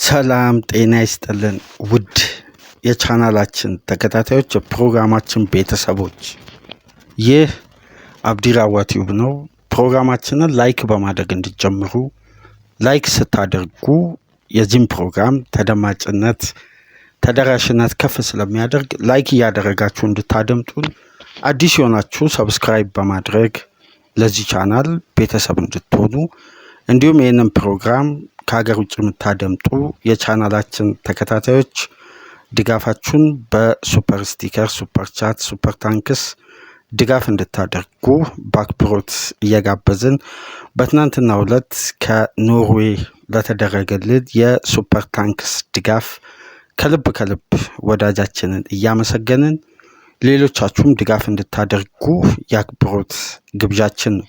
ሰላም ጤና ይስጥልን ውድ የቻናላችን ተከታታዮች የፕሮግራማችን ቤተሰቦች ይህ አብዲራዋ ቲዩብ ነው። ፕሮግራማችንን ላይክ በማድረግ እንድትጀምሩ ላይክ ስታደርጉ የዚህን ፕሮግራም ተደማጭነት ተደራሽነት ከፍ ስለሚያደርግ ላይክ እያደረጋችሁ እንድታደምጡን አዲስ የሆናችሁ ሰብስክራይብ በማድረግ ለዚህ ቻናል ቤተሰብ እንድትሆኑ እንዲሁም ይህንን ፕሮግራም ከሀገር ውጭ የምታደምጡ የቻናላችን ተከታታዮች ድጋፋችሁን በሱፐር ስቲከር፣ ሱፐር ቻት፣ ሱፐር ታንክስ ድጋፍ እንድታደርጉ በአክብሮት እየጋበዝን በትናንትናው ዕለት ከኖርዌይ ለተደረገልን የሱፐር ታንክስ ድጋፍ ከልብ ወዳጃችንን እያመሰገንን ሌሎቻችሁም ድጋፍ እንድታደርጉ የአክብሮት ግብዣችን ነው።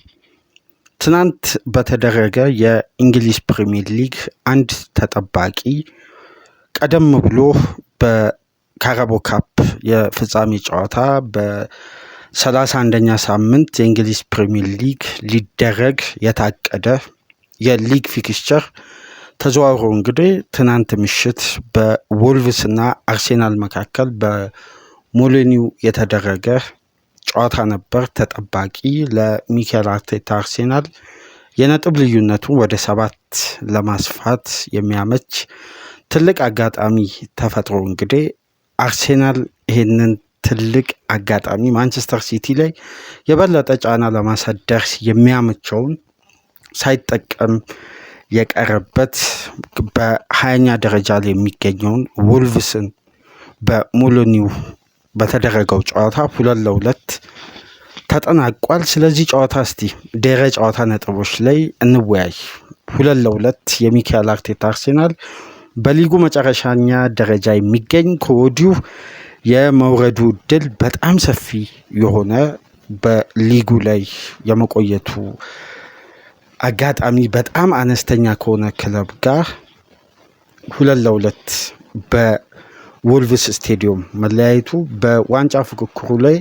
ትናንት በተደረገ የእንግሊዝ ፕሪሚየር ሊግ አንድ ተጠባቂ ቀደም ብሎ በካራቦ ካፕ የፍጻሜ ጨዋታ በ31ኛ ሳምንት የእንግሊዝ ፕሪሚየር ሊግ ሊደረግ የታቀደ የሊግ ፊክስቸር ተዘዋውሮ እንግዲህ ትናንት ምሽት በወልቭስ እና አርሴናል መካከል በሞሊኒው የተደረገ ጨዋታ ነበር። ተጠባቂ ለሚኬል አርቴታ አርሴናል የነጥብ ልዩነቱን ወደ 7 ለማስፋት የሚያመች ትልቅ አጋጣሚ ተፈጥሮ እንግዲህ አርሴናል ይህንን ትልቅ አጋጣሚ ማንቸስተር ሲቲ ላይ የበለጠ ጫና ለማሳደር የሚያመቸውን ሳይጠቀም የቀረበት በ20ኛ ደረጃ ላይ የሚገኘውን ወልቭስን በሞሊኒው በተደረገው ጨዋታ 2-2 ተጠናቋል። ስለዚህ ጨዋታ እስቲ ድህረ ጨዋታ ነጥቦች ላይ እንወያይ። 2-2 የሚኬል አርቴታ አርሴናል በሊጉ መጨረሻኛ ደረጃ የሚገኝ ከወዲሁ የመውረዱ እድል በጣም ሰፊ የሆነ በሊጉ ላይ የመቆየቱ አጋጣሚ በጣም አነስተኛ ከሆነ ክለብ ጋር 2-2 በወልቭስ ስቴዲየም መለያየቱ በዋንጫ ፉክክሩ ላይ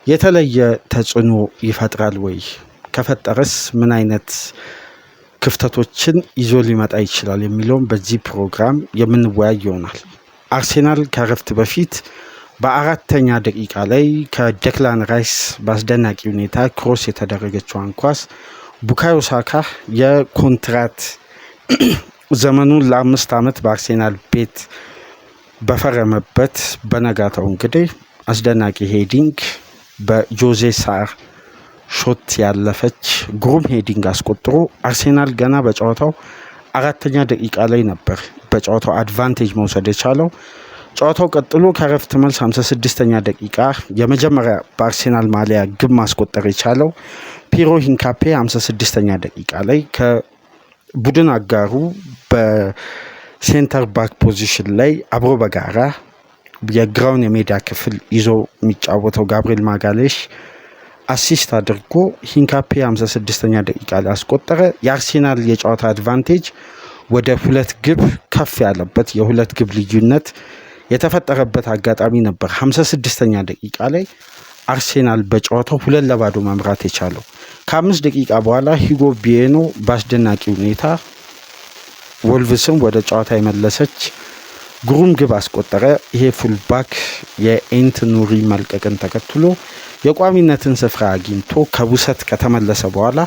የተለየ ተጽዕኖ ይፈጥራል ወይ? ከፈጠረስ ምን አይነት ክፍተቶችን ይዞ ሊመጣ ይችላል የሚለውን በዚህ ፕሮግራም የምንወያይ ይሆናል። አርሴናል ከረፍት በፊት በ4ኛ ደቂቃ ላይ ከዴክላን ራይስ በአስደናቂ ሁኔታ ክሮስ የተደረገችዋን ኳስ ቡካዮ ሳካ የኮንትራት ዘመኑን ለ5 ዓመት በአርሴናል ቤት በፈረመበት በነጋታው እንግዲህ አስደናቂ ሄዲንግ በጆዜ ሳር ሾት ያለፈች ግሩም ሄዲንግ አስቆጥሮ አርሴናል ገና በጨዋታው 4ኛ ደቂቃ ላይ ነበር በጨዋታው አድቫንቴጅ መውሰድ የቻለው። ጨዋታው ቀጥሎ ከረፍት መልስ 56ኛ ደቂቃ የመጀመሪያ በአርሴናል ማሊያ ግብ ማስቆጠር የቻለው ፒሮ ሂንካፔ 56ኛ ደቂቃ ላይ ከቡድን አጋሩ በሴንተር ባክ ፖዚሽን ላይ አብሮ በጋራ የግራውን የሜዳ ክፍል ይዞ የሚጫወተው ጋብሪኤል ማጋሌሽ አሲስት አድርጎ ሂንካፔ 56ኛ ደቂቃ ላይ አስቆጠረ። የአርሴናል የጨዋታ አድቫንቴጅ ወደ 2 ግብ ከፍ ያለበት የ2 ግብ ልዩነት የተፈጠረበት አጋጣሚ ነበር። 56ኛ ደቂቃ ላይ አርሴናል በጨዋታው 2-0 መምራት የቻለው። ከ5 ደቂቃ በኋላ ሂጎ ቢዬኖ በአስደናቂ ሁኔታ ወልቭስን ወደ ጨዋታ የመለሰች ግሩም ግብ አስቆጠረ። ይሄ ፉልባክ የኤንትኑሪ መልቀቅን ተከትሎ የቋሚነትን ስፍራ አግኝቶ ከቡሰት ከተመለሰ በኋላ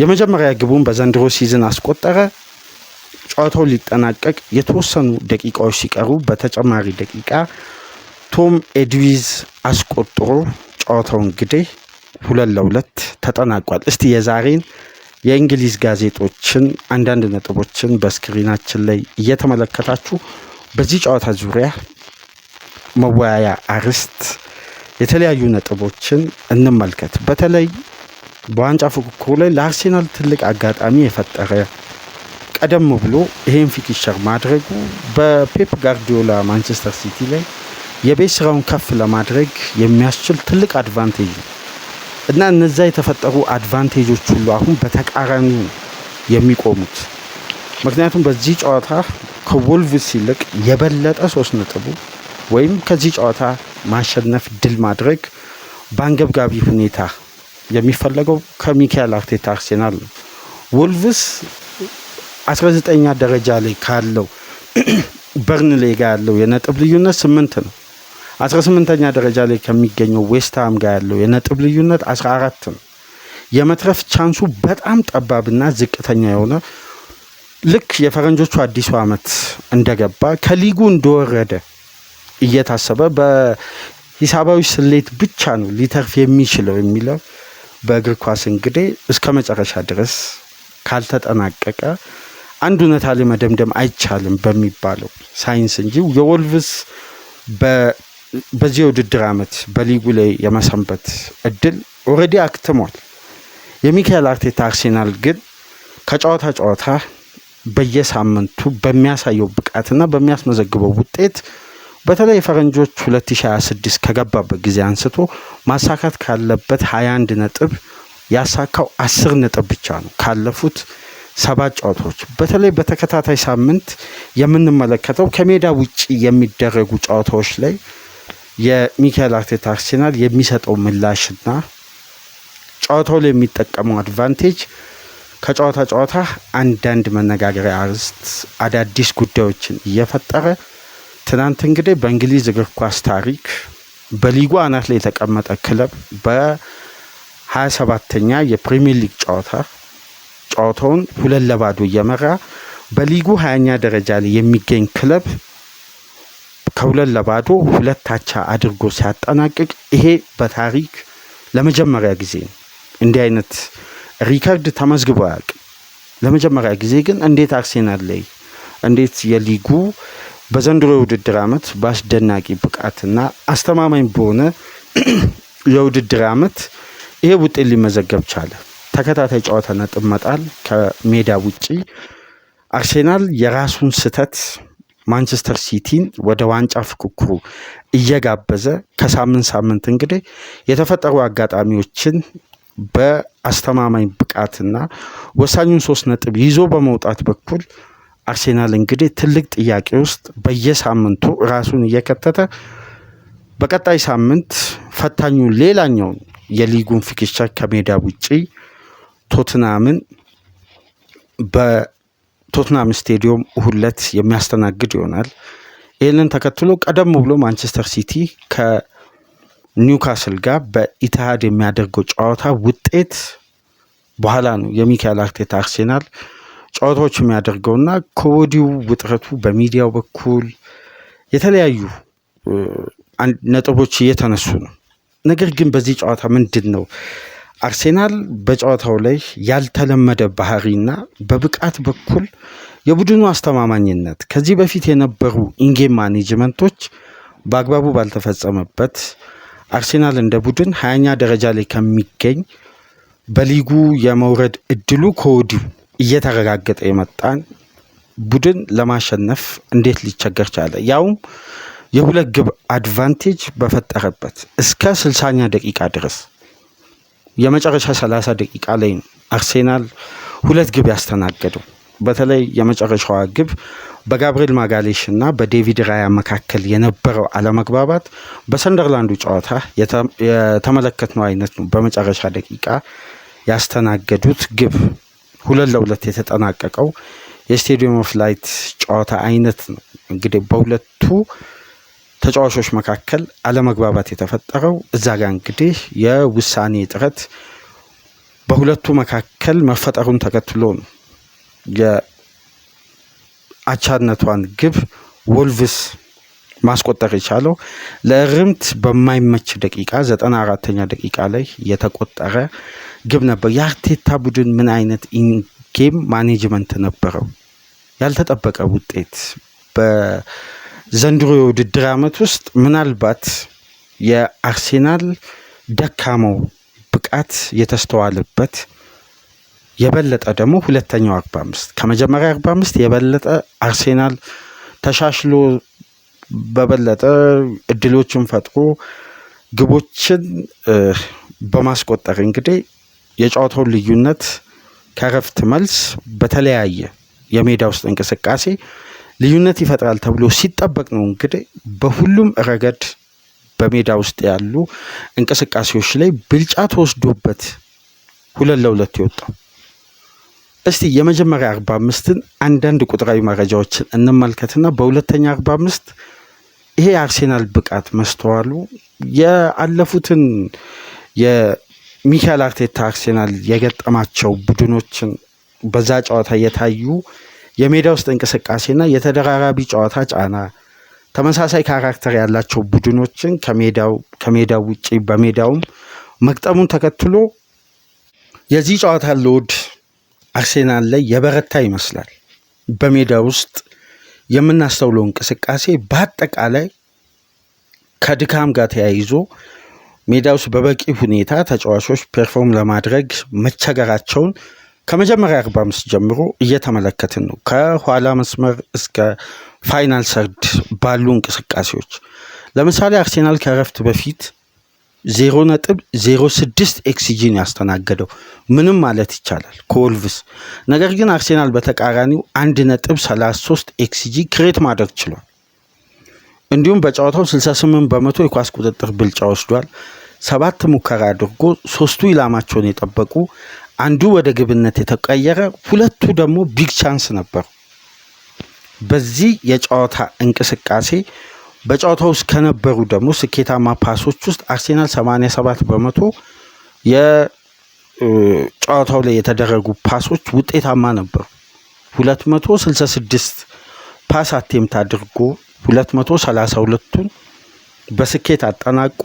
የመጀመሪያ ግቡን በዘንድሮ ሲዝን አስቆጠረ። ጨዋታው ሊጠናቀቅ የተወሰኑ ደቂቃዎች ሲቀሩ በተጨማሪ ደቂቃ ቶም ኤድዊዝ አስቆጥሮ ጨዋታው እንግዲህ 2-2 ተጠናቋል። እስቲ የዛሬን የእንግሊዝ ጋዜጦችን አንዳንድ ነጥቦችን በስክሪናችን ላይ እየተመለከታችሁ በዚህ ጨዋታ ዙሪያ መወያያ አርዕስት የተለያዩ ነጥቦችን እንመልከት። በተለይ በዋንጫ ፉክክሩ ላይ ለአርሴናል ትልቅ አጋጣሚ የፈጠረ ቀደም ብሎ ይሄን ፊክስቸር ማድረጉ በፔፕ ጋርዲዮላ ማንቸስተር ሲቲ ላይ የቤት ስራውን ከፍ ለማድረግ የሚያስችል ትልቅ አድቫንቴጅ ነው እና እነዛ የተፈጠሩ አድቫንቴጆች ሁሉ አሁን በተቃራኒው የሚቆሙት። ምክንያቱም በዚህ ጨዋታ ከወልቭስ ይልቅ የበለጠ 3 ነጥቡ ወይም ከዚህ ጨዋታ ማሸነፍ ድል ማድረግ በአንገብጋቢ ሁኔታ የሚፈለገው ከሚኬል አርቴታ አርሴናል ነው። ወልቭስ 19ኛ ደረጃ ላይ ካለው በርንሌ ጋር ያለው የነጥብ ልዩነት 8 ነው። 18ኛ ደረጃ ላይ ከሚገኘው ዌስትሃም ጋር ያለው የነጥብ ልዩነት 14 ነው። የመትረፍ ቻንሱ በጣም ጠባብና ዝቅተኛ የሆነ ልክ የፈረንጆቹ አዲሱ ዓመት እንደገባ ከሊጉ እንደወረደ እየታሰበ በሂሳባዊ ስሌት ብቻ ነው ሊተርፍ የሚችለው የሚለው በእግር ኳስ እንግዲህ እስከ መጨረሻ ድረስ ካልተጠናቀቀ አንድ እውነታ ላይ መደምደም አይቻልም በሚባለው ሳይንስ እንጂ የወልቭስ በዚህ ውድድር ዓመት በሊጉ ላይ የመሰንበት እድል ኦልሬዲ አክትሟል። የሚካኤል አርቴታ አርሴናል ግን ከጨዋታ ጨዋታ በየሳምንቱ በሚያሳየው ብቃትና በሚያስመዘግበው ውጤት በተለይ ፈረንጆች 2026 ከገባበት ጊዜ አንስቶ ማሳካት ካለበት 21 ነጥብ ያሳካው 10 ነጥብ ብቻ ነው ካለፉት 7 ጨዋታዎች። በተለይ በተከታታይ ሳምንት የምንመለከተው ከሜዳ ውጪ የሚደረጉ ጨዋታዎች ላይ የሚካኤል አርቴታ አርሴናል የሚሰጠው ምላሽና ጨዋታው ላይ የሚጠቀመው አድቫንቴጅ ከጨዋታ ጨዋታ አንዳንድ መነጋገሪያ አርዕስት አዳዲስ ጉዳዮችን እየፈጠረ ትናንት እንግዲህ በእንግሊዝ እግር ኳስ ታሪክ በሊጉ አናት ላይ የተቀመጠ ክለብ በ27ኛ የፕሪሚየር ሊግ ጨዋታውን 2-0 እየመራ በሊጉ 20ኛ ደረጃ ላይ የሚገኝ ክለብ ከ2-0 2 አቻ አድርጎ ሲያጠናቅቅ ይሄ በታሪክ ለመጀመሪያ ጊዜ ነው። እንዲህ አይነት ሪከርድ ተመዝግቦ አያውቅም። ለመጀመሪያ ጊዜ ግን እንዴት አርሴናል ላይ እንዴት የሊጉ በዘንድሮ የውድድር ዓመት በአስደናቂ ብቃትና አስተማማኝ በሆነ የውድድር ዓመት ይሄ ውጤት ሊመዘገብ ቻለ? ተከታታይ ጨዋታ ነጥብ መጣል ከሜዳ ውጪ አርሴናል የራሱን ስህተት ማንቸስተር ሲቲን ወደ ዋንጫ ፍክክሩ እየጋበዘ ከሳምንት እንግዲህ የተፈጠሩ አጋጣሚዎችን በአስተማማኝ ብቃትና ወሳኙን 3 ነጥብ ይዞ በመውጣት በኩል አርሴናል እንግዲህ ትልቅ ጥያቄ ውስጥ በየሳምንቱ ራሱን እየከተተ በቀጣይ ሳምንት ፈታኙን ሌላኛውን የሊጉን ፊክስቸር ከሜዳ ውጪ ቶትናምን በቶትናም ስቴዲየም ሁለት የሚያስተናግድ ይሆናል። ይህንን ተከትሎ ቀደም ብሎ ማንቸስተር ሲቲ ከኒውካስል ጋር በኢትሃድ የሚያደርገው ጨዋታ ውጤት በኋላ ነው የሚካኤል አርቴታ አርሴናል ጨዋታዎች የሚያደርገውና ከወዲሁ ውጥረቱ በሚዲያው በኩል የተለያዩ ነጥቦች እየተነሱ ነው። ነገር ግን በዚህ ጨዋታ ምንድን ነው አርሴናል በጨዋታው ላይ ያልተለመደ ባህሪና በብቃት በኩል የቡድኑ አስተማማኝነት ከዚህ በፊት የነበሩ ኢንጌም ማኔጅመንቶች በአግባቡ ባልተፈጸመበት አርሴናል እንደ ቡድን 20ኛ ደረጃ ላይ ከሚገኝ በሊጉ የመውረድ እድሉ ከወዲሁ እየተረጋገጠ የመጣን ቡድን ለማሸነፍ እንዴት ሊቸገር ቻለ? ያውም የ2 ግብ አድቫንቴጅ በፈጠረበት እስከ 60ኛ ደቂቃ ድረስ የመጨረሻ 30 ደቂቃ ላይ አርሴናል 2 ግብ ያስተናገደው። በተለይ የመጨረሻዋ ግብ በጋብሪኤል ማጋሌሽ እና በዴቪድ ራያ መካከል የነበረው አለመግባባት በሰንደርላንዱ ጨዋታ የተመለከትነው አይነት ነው። በመጨረሻ ደቂቃ ያስተናገዱት ግብ 2-2 የተጠናቀቀው የስቴዲየም ኦፍ ላይት ጨዋታ አይነት ነው። እንግዲህ በሁለቱ ተጫዋቾች መካከል አለመግባባት የተፈጠረው እዛ ጋር እንግዲህ የውሳኔ እጥረት በሁለቱ መካከል መፈጠሩን ተከትሎ ነው የአቻነቷን ግብ ወልቭስ ማስቆጠር የቻለው። ለእርምት በማይመች ደቂቃ 94ኛ ደቂቃ ላይ የተቆጠረ ግብ ነበር። የአርቴታ ቡድን ምን አይነት ኢንጌም ማኔጅመንት ነበረው? ያልተጠበቀ ውጤት በዘንድሮ የውድድር ዓመት ውስጥ ምናልባት የአርሴናል ደካማው ብቃት የተስተዋለበት የበለጠ ደግሞ ሁለተኛው 45 ከመጀመሪያ 45 የበለጠ አርሴናል ተሻሽሎ በበለጠ እድሎችን ፈጥሮ ግቦችን በማስቆጠር እንግዲህ የጨዋታውን ልዩነት ከረፍት መልስ በተለያየ የሜዳ ውስጥ እንቅስቃሴ ልዩነት ይፈጥራል ተብሎ ሲጠበቅ ነው እንግዲህ በሁሉም ረገድ በሜዳ ውስጥ ያሉ እንቅስቃሴዎች ላይ ብልጫ ተወስዶበት 2-2 ይወጣው። እስቲ የመጀመሪያ 45ን አንዳንድ ቁጥራዊ መረጃዎችን እንመልከትና በሁለተኛ 45 ይሄ አርሴናል ብቃት መስተዋሉ ያለፉትን የሚካኤል አርቴታ አርሴናል የገጠማቸው ቡድኖችን በዛ ጨዋታ የታዩ የሜዳ ውስጥ እንቅስቃሴና የተደራራቢ ጨዋታ ጫና ተመሳሳይ ካራክተር ያላቸው ቡድኖችን ከሜዳው ውጪ በሜዳውም መግጠሙን ተከትሎ የዚህ ጨዋታ ሎድ አርሴናል ላይ የበረታ ይመስላል። በሜዳ ውስጥ የምናስተውለው እንቅስቃሴ በአጠቃላይ ከድካም ጋር ተያይዞ ሜዳ ውስጥ በበቂ ሁኔታ ተጫዋቾች ፐርፎርም ለማድረግ መቸገራቸውን ከመጀመሪያ 45 ጀምሮ እየተመለከትን ነው። ከኋላ መስመር እስከ ፋይናል ሰርድ ባሉ እንቅስቃሴዎች ለምሳሌ አርሴናል ከረፍት በፊት 0.06 ኤክስጂን ያስተናገደው ምንም ማለት ይቻላል ከወልቭስ። ነገር ግን አርሴናል በተቃራኒው 1.33 ኤክስጂ ክሬት ማድረግ ችሏል። እንዲሁም በጨዋታው 68% የኳስ ቁጥጥር ብልጫ ወስዷል። 7 ሙከራ አድርጎ 3ቱ ኢላማቸውን የጠበቁ፣ አንዱ ወደ ግብነት የተቀየረ፣ 2ቱ ደግሞ ቢግ ቻንስ ነበሩ። በዚህ የጨዋታ እንቅስቃሴ በጨዋታው ውስጥ ከነበሩ ደግሞ ስኬታማ ፓሶች ውስጥ አርሴናል 87% የጨዋታው ላይ የተደረጉ ፓሶች ውጤታማ ነበሩ። 266 ፓስ አቴምት አድርጎ 232ቱን በስኬት አጠናቆ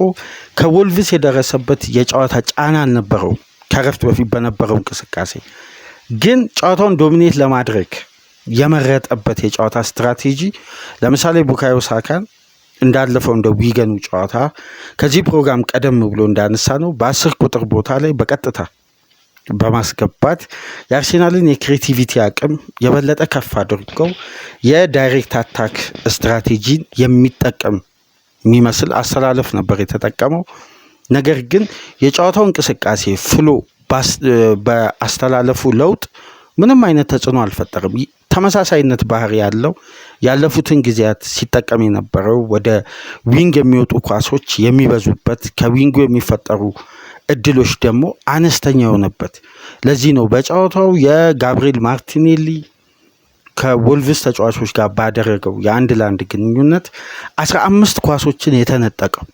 ከወልቭስ የደረሰበት የጨዋታ ጫና አልነበረው። ከረፍት በፊት በነበረው እንቅስቃሴ ግን ጨዋታውን ዶሚኔት ለማድረግ የመረጠበት የጨዋታ ስትራቴጂ ለምሳሌ ቡካዮ ሳካን እንዳለፈው እንደ ዊገኑ ጨዋታ ከዚህ ፕሮግራም ቀደም ብሎ እንዳነሳ ነው በ10 ቁጥር ቦታ ላይ በቀጥታ በማስገባት የአርሴናልን የክሬቲቪቲ አቅም የበለጠ ከፍ አድርገው የዳይሬክት አታክ ስትራቴጂን የሚጠቀም የሚመስል አስተላለፍ ነበር የተጠቀመው። ነገር ግን የጨዋታው እንቅስቃሴ ፍሎ በአስተላለፉ ለውጥ ምንም አይነት ተጽዕኖ አልፈጠርም። ተመሳሳይነት ባህሪ ያለው ያለፉትን ጊዜያት ሲጠቀም የነበረው ወደ ዊንግ የሚወጡ ኳሶች የሚበዙበት ከዊንጉ የሚፈጠሩ እድሎች ደግሞ አነስተኛ የሆነበት። ለዚህ ነው በጨዋታው የጋብሪኤል ማርቲኔሊ ከወልቭስ ተጫዋቾች ጋር ባደረገው የአንድ ለአንድ ግንኙነት 15 ኳሶችን የተነጠቀው።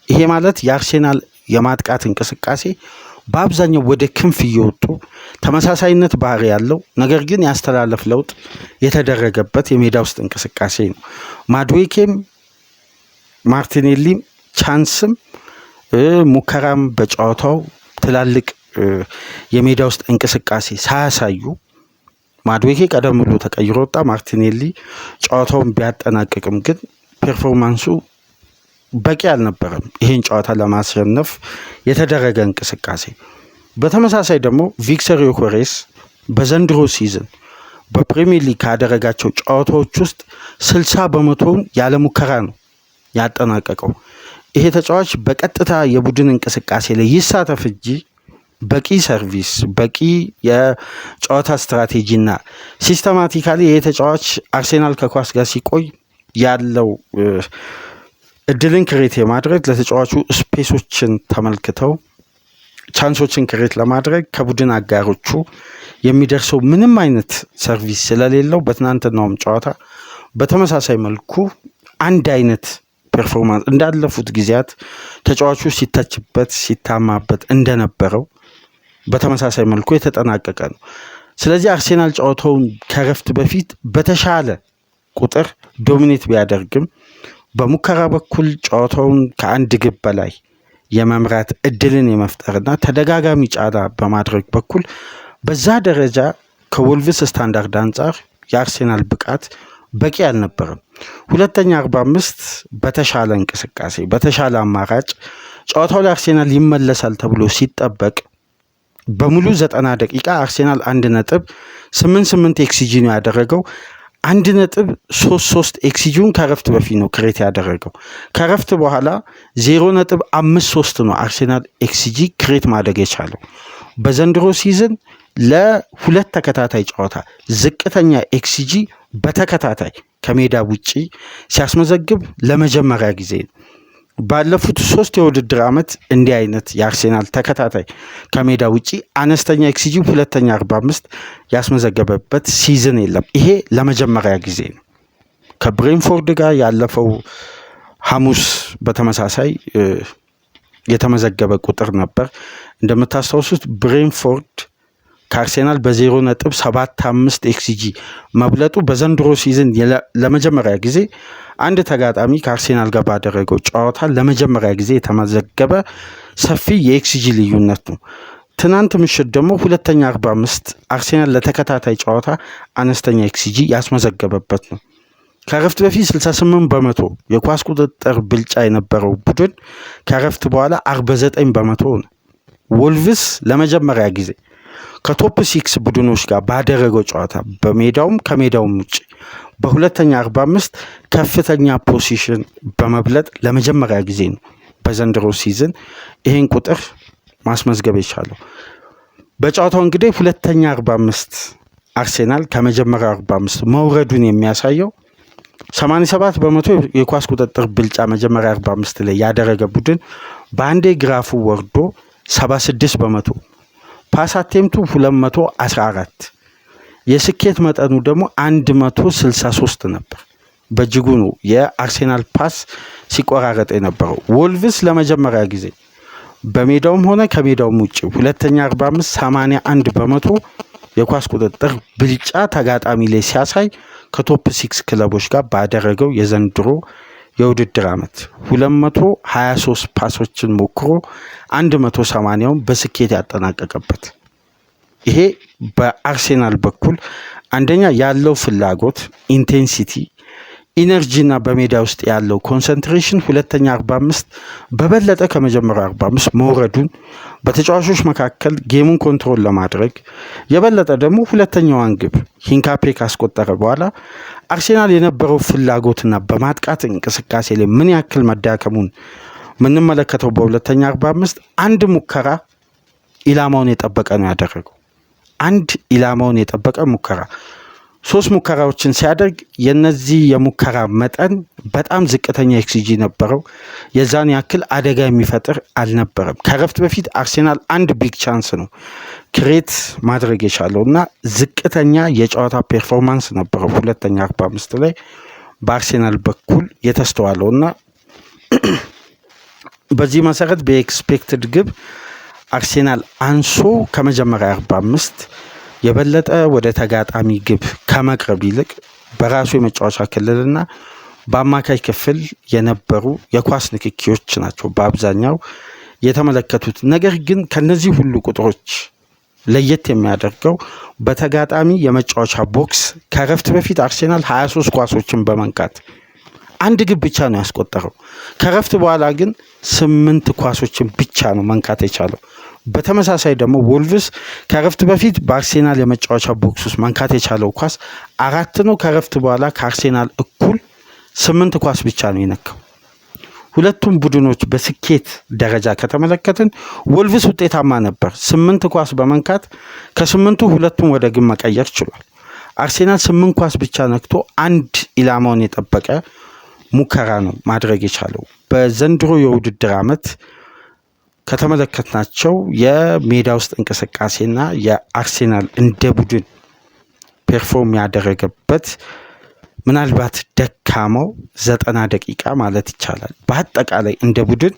ይሄ ማለት የአርሴናል የማጥቃት እንቅስቃሴ በአብዛኛው ወደ ክንፍ እየወጡ ተመሳሳይነት ባህሪ ያለው ነገር ግን ያስተላለፍ ለውጥ የተደረገበት የሜዳ ውስጥ እንቅስቃሴ ነው። ማድዌኬም ማርቲኔሊም ቻንስም ሙከራም በጨዋታው ትላልቅ የሜዳ ውስጥ እንቅስቃሴ ሳያሳዩ ማድዌኬ ቀደም ብሎ ተቀይሮ ወጣ። ማርቲኔሊ ጨዋታውን ቢያጠናቅቅም ግን ፐርፎርማንሱ በቂ አልነበረም ይሄን ጨዋታ ለማሸነፍ የተደረገ እንቅስቃሴ። በተመሳሳይ ደግሞ ቪክተር ዮኬሬስ በዘንድሮ ሲዝን በፕሪሚየር ሊግ ካደረጋቸው ጨዋታዎች ውስጥ 60% ያለ ሙከራ ነው ያጠናቀቀው። ይሄ ተጫዋች በቀጥታ የቡድን እንቅስቃሴ ላይ ይሳተፍ እንጂ በቂ ሰርቪስ፣ በቂ የጨዋታ ስትራቴጂና ሲስተማቲካሊ ይሄ ተጫዋች አርሴናል ከኳስ ጋር ሲቆይ ያለው እድልን ክሬት የማድረግ ለተጫዋቹ ስፔሶችን ተመልክተው ቻንሶችን ክሬት ለማድረግ ከቡድን አጋሮቹ የሚደርሰው ምንም አይነት ሰርቪስ ስለሌለው በትናንትናውም ጨዋታ በተመሳሳይ መልኩ አንድ አይነት ፐርፎርማንስ እንዳለፉት ጊዜያት ተጫዋቹ ሲተችበት ሲታማበት እንደነበረው በተመሳሳይ መልኩ የተጠናቀቀ ነው። ስለዚህ አርሴናል ጨዋታውን ከረፍት በፊት በተሻለ ቁጥር ዶሚኔት ቢያደርግም በሙከራ በኩል ጨዋታውን ከአንድ ግብ በላይ የመምራት እድልን የመፍጠርና ተደጋጋሚ ጫና በማድረግ በኩል በዛ ደረጃ ከወልቭስ ስታንዳርድ አንጻር የአርሴናል ብቃት በቂ አልነበረም። ሁለተኛ 45 በተሻለ እንቅስቃሴ በተሻለ አማራጭ ጨዋታው ላይ አርሴናል ይመለሳል ተብሎ ሲጠበቅ በሙሉ 90 ደቂቃ አርሴናል 1.88 ኤክስጂ ነው ያደረገው። 1.33 ኤክስጂውን ከረፍት በፊት ነው ክሬት ያደረገው። ከረፍት በኋላ 0.53 ነው አርሴናል ኤክስጂ ክሬት ማድረግ የቻለው። በዘንድሮ ሲዝን ለሁለት ተከታታይ ጨዋታ ዝቅተኛ ኤክስጂ በተከታታይ ከሜዳ ውጪ ሲያስመዘግብ ለመጀመሪያ ጊዜ ነው። ባለፉት 3 የውድድር ዓመት እንዲህ አይነት የአርሴናል ተከታታይ ከሜዳ ውጪ አነስተኛ ኤክስጂ ሁለተኛ 45 ያስመዘገበበት ሲዝን የለም። ይሄ ለመጀመሪያ ጊዜ ነው። ከብሬንፎርድ ጋር ያለፈው ሐሙስ በተመሳሳይ የተመዘገበ ቁጥር ነበር። እንደምታስታውሱት ብሬንፎርድ ከአርሴናል በ0.75 ኤክስጂ መብለጡ በዘንድሮ ሲዝን ለመጀመሪያ ጊዜ አንድ ተጋጣሚ ከአርሴናል ጋር ባደረገው ጨዋታ ለመጀመሪያ ጊዜ የተመዘገበ ሰፊ የኤክስጂ ልዩነት ነው። ትናንት ምሽት ደግሞ ሁለተኛ 45 አርሴናል ለተከታታይ ጨዋታ አነስተኛ ኤክስጂ ያስመዘገበበት ነው። ከረፍት በፊት 68% የኳስ ቁጥጥር ብልጫ የነበረው ቡድን ከረፍት በኋላ 49% ነው። ወልቭስ ለመጀመሪያ ጊዜ ከቶፕ 6 ቡድኖች ጋር ባደረገው ጨዋታ በሜዳውም ከሜዳውም ውጭ በሁለተኛ 45 ከፍተኛ ፖዚሽን በመብለጥ ለመጀመሪያ ጊዜ ነው በዘንድሮ ሲዝን ይሄን ቁጥር ማስመዝገብ የቻለው። በጨዋታው እንግዲህ ሁለተኛ 45 አርሴናል ከመጀመሪያው 45 መውረዱን የሚያሳየው 87% የኳስ ቁጥጥር ብልጫ መጀመሪያ 45 ላይ ያደረገ ቡድን በአንዴ ግራፉ ወርዶ 76%፣ ፓስ አቴምቱ 214፣ የስኬት መጠኑ ደግሞ 163 ነበር። በእጅጉ ነው የአርሴናል ፓስ ሲቆራረጥ የነበረው። ወልቭስ ለመጀመሪያ ጊዜ በሜዳውም ሆነ ከሜዳውም ውጭ ሁለተኛ 45 81% የኳስ ቁጥጥር ብልጫ ተጋጣሚ ላይ ሲያሳይ ከቶፕ 6 ክለቦች ጋር ባደረገው የዘንድሮ የውድድር ዓመት 223 ፓሶችን ሞክሮ 180ውን በስኬት ያጠናቀቀበት። ይሄ በአርሴናል በኩል አንደኛ ያለው ፍላጎት ኢንቴንሲቲ፣ ኢነርጂና በሜዳ ውስጥ ያለው ኮንሰንትሬሽን ሁለተኛ 45 በበለጠ ከመጀመሪያው 45 መውረዱን በተጫዋቾች መካከል ጌሙን ኮንትሮል ለማድረግ የበለጠ ደግሞ ሁለተኛዋን ግብ ሂንካፔ ካስቆጠረ በኋላ አርሴናል የነበረው ፍላጎትና በማጥቃት እንቅስቃሴ ላይ ምን ያክል መዳከሙን ምንመለከተው በሁለተኛ 45 አንድ ሙከራ ኢላማውን የጠበቀ ነው ያደረገው። አንድ ኢላማውን የጠበቀ ሙከራ 3 ሙከራዎችን ሲያደርግ የነዚህ የሙከራ መጠን በጣም ዝቅተኛ ኤክስጂ ነበረው። የዛን ያክል አደጋ የሚፈጥር አልነበረም። ከረፍት በፊት አርሴናል አንድ ቢግ ቻንስ ነው ክሬት ማድረግ የቻለው እና ዝቅተኛ የጨዋታ ፐርፎርማንስ ነበረው ሁለተኛ 45 ላይ በአርሴናል በኩል የተስተዋለው እና በዚህ መሰረት በኤክስፔክትድ ግብ አርሴናል አንሶ ከመጀመሪያ 45 የበለጠ ወደ ተጋጣሚ ግብ ከመቅረብ ይልቅ በራሱ የመጫወቻ ክልልና በአማካይ ክፍል የነበሩ የኳስ ንክኪዎች ናቸው በአብዛኛው የተመለከቱት። ነገር ግን ከነዚህ ሁሉ ቁጥሮች ለየት የሚያደርገው በተጋጣሚ የመጫወቻ ቦክስ ከረፍት በፊት አርሴናል 23 ኳሶችን በመንካት አንድ ግብ ብቻ ነው ያስቆጠረው። ከረፍት በኋላ ግን 8 ኳሶችን ብቻ ነው መንካት የቻለው። በተመሳሳይ ደግሞ ወልቭስ ከረፍት በፊት በአርሴናል የመጫወቻ ቦክስ ውስጥ መንካት የቻለው ኳስ 4 ነው። ከረፍት በኋላ ከአርሴናል እኩል 8 ኳስ ብቻ ነው የነካው። ሁለቱም ቡድኖች በስኬት ደረጃ ከተመለከትን ወልቭስ ውጤታማ ነበር። 8 ኳስ በመንካት ከ8ቱ 2ቱን ወደ ግብ መቀየር ችሏል። አርሴናል 8 ኳስ ብቻ ነክቶ አንድ ኢላማውን የጠበቀ ሙከራ ነው ማድረግ የቻለው። በዘንድሮ የውድድር ዓመት ከተመለከትናቸው የሜዳ ውስጥ እንቅስቃሴና የአርሴናል እንደ ቡድን ፐርፎርም ያደረገበት ምናልባት ደካማው 90 ደቂቃ ማለት ይቻላል። በአጠቃላይ እንደ ቡድን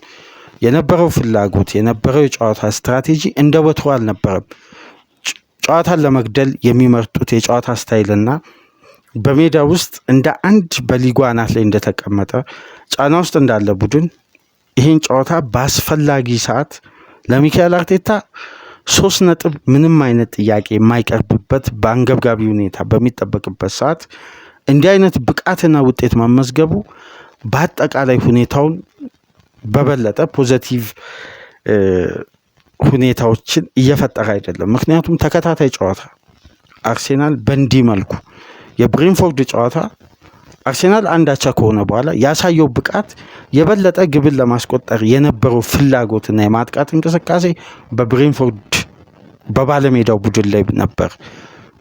የነበረው ፍላጎት የነበረው የጨዋታ ስትራቴጂ እንደ ወትሮ አልነበረም። ጨዋታን ለመግደል የሚመርጡት የጨዋታ ስታይልና በሜዳ ውስጥ እንደ አንድ በሊጉ አናት ላይ እንደተቀመጠ ጫና ውስጥ እንዳለ ቡድን ይህን ጨዋታ በአስፈላጊ ሰዓት ለሚካኤል አርቴታ 3 ነጥብ ምንም አይነት ጥያቄ የማይቀርብበት በአንገብጋቢ ሁኔታ በሚጠበቅበት ሰዓት እንዲህ አይነት ብቃትና ውጤት መመዝገቡ በአጠቃላይ ሁኔታውን በበለጠ ፖዚቲቭ ሁኔታዎችን እየፈጠረ አይደለም። ምክንያቱም ተከታታይ ጨዋታ አርሴናል በእንዲህ መልኩ የብሬንፎርድ ጨዋታ አርሴናል አንዳቻ ከሆነ በኋላ ያሳየው ብቃት የበለጠ ግብን ለማስቆጠር የነበረው ፍላጎትና የማጥቃት እንቅስቃሴ በብሬንፎርድ በባለሜዳው ቡድን ላይ ነበር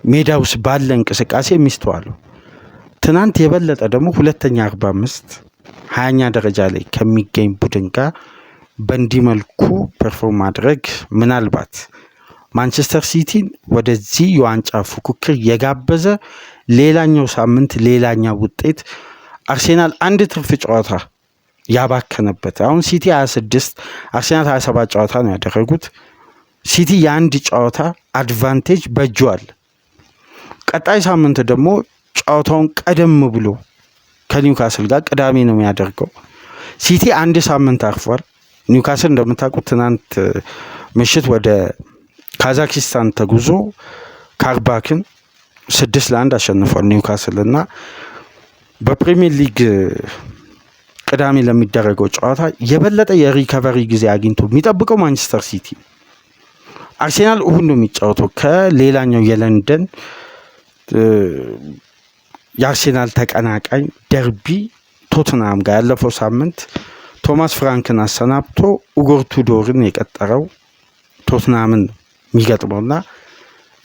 ሜዳ ውስጥ ባለ እንቅስቃሴ የሚስተዋለው። ትናንት የበለጠ ደግሞ ሁለተኛ 45 20ኛ ደረጃ ላይ ከሚገኝ ቡድን ጋር በእንዲህ መልኩ ፐርፎርም ማድረግ ምናልባት ማንቸስተር ሲቲን ወደዚህ የዋንጫ ፉክክር የጋበዘ ሌላኛው ሳምንት ሌላኛው ውጤት አርሴናል አንድ ትርፍ ጨዋታ ያባከነበት። አሁን ሲቲ 26 አርሴናል 27 ጨዋታ ነው ያደረጉት። ሲቲ የአንድ ጨዋታ አድቫንቴጅ በእጁ አለ። ቀጣይ ሳምንት ደግሞ ጨዋታውን ቀደም ብሎ ከኒውካስል ጋር ቅዳሜ ነው የሚያደርገው። ሲቲ አንድ ሳምንት አርፏል። ኒውካስል እንደምታውቁት ትናንት ምሽት ወደ ካዛክስታን ተጉዞ ካርባክን 6-1 አሸንፏል ኒውካስል እና በፕሪሚየር ሊግ ቅዳሜ ለሚደረገው ጨዋታ የበለጠ የሪከቨሪ ጊዜ አግኝቶ የሚጠብቀው ማንቸስተር ሲቲ። አርሴናል እሁድ ነው የሚጫወተው ከሌላኛው የለንደን የአርሴናል ተቀናቃኝ ደርቢ ቶትናም ጋር። ያለፈው ሳምንት ቶማስ ፍራንክን አሰናብቶ ኡጎር ቱዶርን የቀጠረው ቶትናምን የሚገጥመውና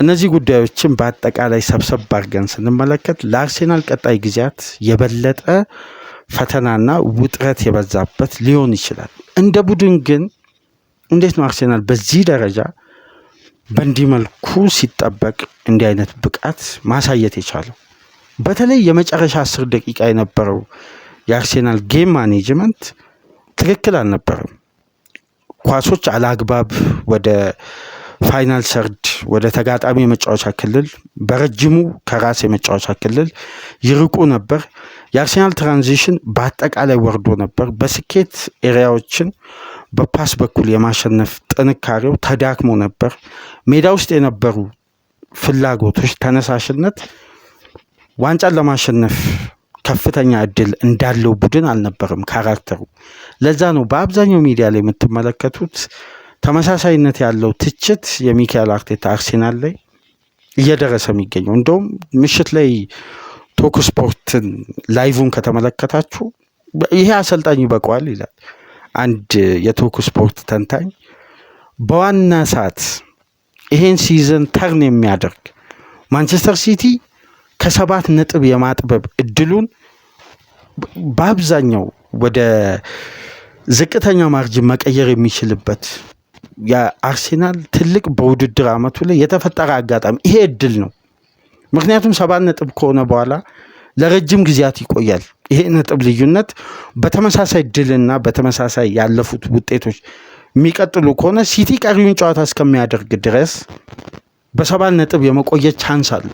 እነዚህ ጉዳዮችን በአጠቃላይ ሰብሰብ አድርገን ስንመለከት ለአርሴናል ቀጣይ ጊዜያት የበለጠ ፈተናና ውጥረት የበዛበት ሊሆን ይችላል። እንደ ቡድን ግን እንዴት ነው አርሴናል በዚህ ደረጃ በእንዲህ መልኩ ሲጠበቅ እንዲህ አይነት ብቃት ማሳየት የቻለው? በተለይ የመጨረሻ 10 ደቂቃ የነበረው የአርሴናል ጌም ማኔጅመንት ትክክል አልነበረም። ኳሶች አላግባብ ወደ ፋይናል ሰርድ ወደ ተጋጣሚ የመጫወቻ ክልል በረጅሙ ከራስ የመጫወቻ ክልል ይርቁ ነበር። የአርሴናል ትራንዚሽን በአጠቃላይ ወርዶ ነበር። በስኬት ኤሪያዎችን በፓስ በኩል የማሸነፍ ጥንካሬው ተዳክሞ ነበር። ሜዳ ውስጥ የነበሩ ፍላጎቶች፣ ተነሳሽነት ዋንጫን ለማሸነፍ ከፍተኛ እድል እንዳለው ቡድን አልነበረም ካራክተሩ። ለዛ ነው በአብዛኛው ሚዲያ ላይ የምትመለከቱት ተመሳሳይነት ያለው ትችት የሚካኤል አርቴታ አርሴናል ላይ እየደረሰ የሚገኘው። እንደውም ምሽት ላይ ቶክ ስፖርትን ላይቭን ከተመለከታችሁ ይሄ አሰልጣኝ ይበቃዋል ይላል አንድ የቶክ ስፖርት ተንታኝ። በዋና ሰዓት ይሄን ሲዝን ተርን የሚያደርግ ማንቸስተር ሲቲ ከ7 ነጥብ የማጥበብ እድሉን በአብዛኛው ወደ ዝቅተኛ ማርጅን መቀየር የሚችልበት የአርሴናል ትልቅ በውድድር አመቱ ላይ የተፈጠረ አጋጣሚ ይሄ እድል ነው። ምክንያቱም 7 ነጥብ ከሆነ በኋላ ለረጅም ጊዜያት ይቆያል። ይሄ ነጥብ ልዩነት በተመሳሳይ ድልና በተመሳሳይ ያለፉት ውጤቶች የሚቀጥሉ ከሆነ ሲቲ ቀሪውን ጨዋታ እስከሚያደርግ ድረስ በ7 ነጥብ የመቆየት ቻንስ አለ።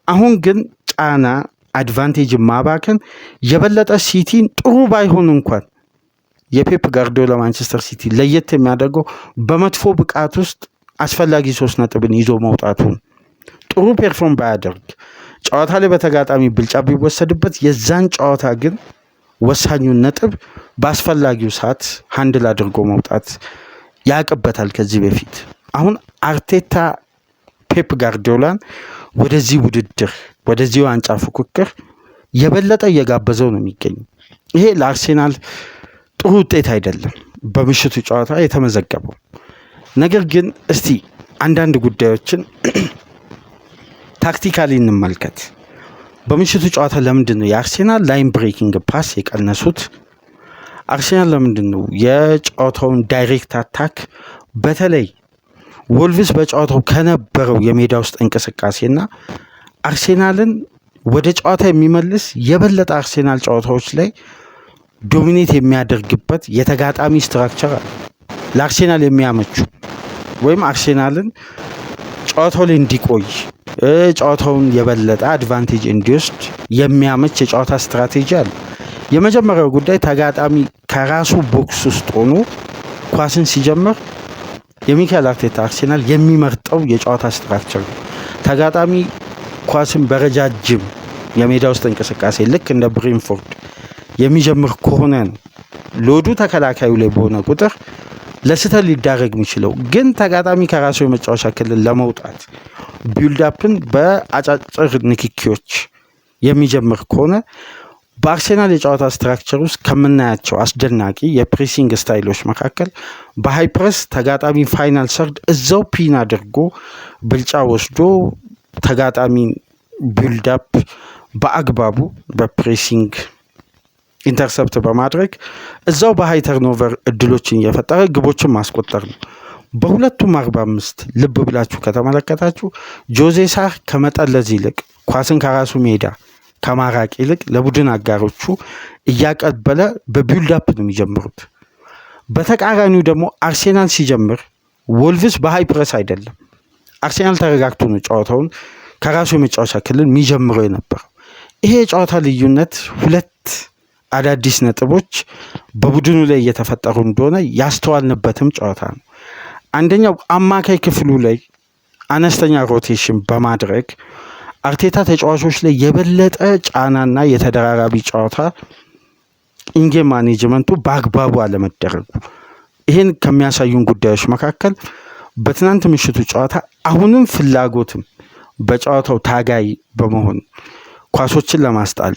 አሁን ግን ጫና አድቫንቴጅ ማባከን የበለጠ ሲቲን ጥሩ ባይሆን እንኳን የፔፕ ጋርዲዮላ ማንቸስተር ሲቲ ለየት የሚያደርገው በመጥፎ ብቃት ውስጥ አስፈላጊ 3 ነጥብን ይዞ መውጣቱን። ጥሩ ፐርፎርም ባያደርግ ጨዋታ ላይ በተጋጣሚ ብልጫ ቢወሰድበት የዛን ጨዋታ ግን ወሳኙን ነጥብ በአስፈላጊው ሰዓት ሃንድል አድርጎ መውጣት ያቅበታል ከዚህ በፊት። አሁን አርቴታ ፔፕ ጋርዲዮላን ወደዚህ ውድድር ወደዚህ ዋንጫ ፉክክር የበለጠ እየጋበዘው ነው የሚገኘው። ይሄ ለአርሴናል ጥሩ ውጤት አይደለም በምሽቱ ጨዋታ የተመዘገበው። ነገር ግን እስቲ አንዳንድ ጉዳዮችን ታክቲካሊ እንመልከት። በምሽቱ ጨዋታ ለምንድን ነው የአርሴናል ላይን ብሬኪንግ ፓስ የቀነሱት? አርሴናል ለምንድን ነው የጨዋታውን ዳይሬክት አታክ በተለይ ወልቭስ በጨዋታው ከነበረው የሜዳ ውስጥ እንቅስቃሴና አርሴናልን ወደ ጨዋታ የሚመልስ የበለጠ አርሴናል ጨዋታዎች ላይ ዶሚኔት የሚያደርግበት የተጋጣሚ ስትራክቸር አለ። ለአርሴናል የሚያመቹ ወይም አርሴናልን ጨዋታው ላይ እንዲቆይ ጨዋታውን የበለጠ አድቫንቴጅ እንዲወስድ የሚያመች የጨዋታ ስትራቴጂ አለ። የመጀመሪያው ጉዳይ ተጋጣሚ ከራሱ ቦክስ ውስጥ ሆኖ ኳስን ሲጀምር የሚካኤል አርቴታ አርሴናል የሚመርጠው የጨዋታ ስትራክቸር ነው። ተጋጣሚ ኳስን በረጃጅም የሜዳ ውስጥ እንቅስቃሴ ልክ እንደ ብሬንፎርድ የሚጀምር ከሆነ ሎዱ ተከላካዩ ላይ በሆነ ቁጥር ለስተት ሊዳረግ የሚችለው። ግን ተጋጣሚ ከራሱ የመጫወቻ ክልል ለመውጣት ቢልዳፕን በአጫጭር ንክኪዎች የሚጀምር ከሆነ በአርሴናል የጨዋታ ስትራክቸር ውስጥ ከምናያቸው አስደናቂ የፕሬሲንግ ስታይሎች መካከል በሃይ ፕረስ ተጋጣሚ ፋይናል ሰርድ እዛው ፒን አድርጎ ብልጫ ወስዶ ተጋጣሚ ቢልዳፕ በአግባቡ በፕሬሲንግ ኢንተርሰፕት በማድረግ እዛው በሃይ ተርኖቨር እድሎችን እየፈጠረ ግቦችን ማስቆጠር ነው። በሁለቱም 45 ልብ ብላችሁ ከተመለከታችሁ ጆዜ ሳር ከመጠን ለዚህ ይልቅ ኳስን ከራሱ ሜዳ ከማራቅ ይልቅ ለቡድን አጋሮቹ እያቀበለ በቢልድ አፕ ነው የሚጀምሩት። በተቃራኒው ደግሞ አርሴናል ሲጀምር ወልቭስ በሃይ ፕረስ አይደለም። አርሴናል ተረጋግቶ ነው ጨዋታውን ከራሱ የመጫወቻ ክልል የሚጀምረው የነበረው። ይሄ የጨዋታ ልዩነት ሁለት አዳዲስ ነጥቦች በቡድኑ ላይ እየተፈጠሩ እንደሆነ ያስተዋልንበትም ጨዋታ ነው። አንደኛው አማካይ ክፍሉ ላይ አነስተኛ ሮቴሽን በማድረግ አርቴታ ተጫዋቾች ላይ የበለጠ ጫናና የተደራራቢ ጨዋታ ኢንጌም ማኔጅመንቱ በአግባቡ አለመደረጉ፣ ይህን ከሚያሳዩን ጉዳዮች መካከል በትናንት ምሽቱ ጨዋታ አሁንም ፍላጎትም በጨዋታው ታጋይ በመሆን ኳሶችን ለማስጣል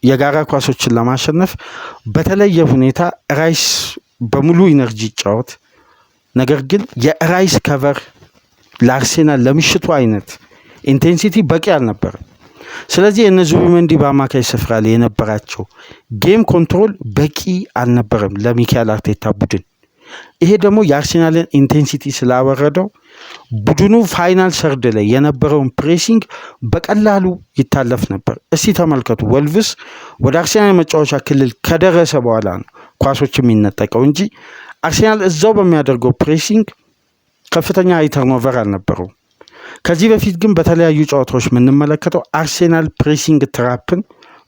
የጋራ ኳሶችን ለማሸነፍ በተለየ ሁኔታ ራይስ በሙሉ ኢነርጂ ጫወት። ነገር ግን የራይስ ከቨር ለአርሴናል ለምሽቱ አይነት ኢንቴንሲቲ በቂ አልነበረም። ስለዚህ የእነዚህ ዙቢሜንዲ በአማካይ ስፍራ ላይ የነበራቸው ጌም ኮንትሮል በቂ አልነበረም ለሚካኤል አርቴታ ቡድን። ይሄ ደግሞ የአርሴናልን ኢንቴንሲቲ ስላወረደው ቡድኑ ፋይናል ሰርድ ላይ የነበረውን ፕሬሲንግ በቀላሉ ይታለፍ ነበር። እስቲ ተመልከቱ፣ ወልቭስ ወደ አርሴናል መጫወቻ ክልል ከደረሰ በኋላ ነው ኳሶች የሚነጠቀው እንጂ አርሴናል እዛው በሚያደርገው ፕሬሲንግ ከፍተኛ ተርኖቨር አልነበረውም። ከዚህ በፊት ግን በተለያዩ ጨዋታዎች የምንመለከተው አርሴናል ፕሬሲንግ ትራፕን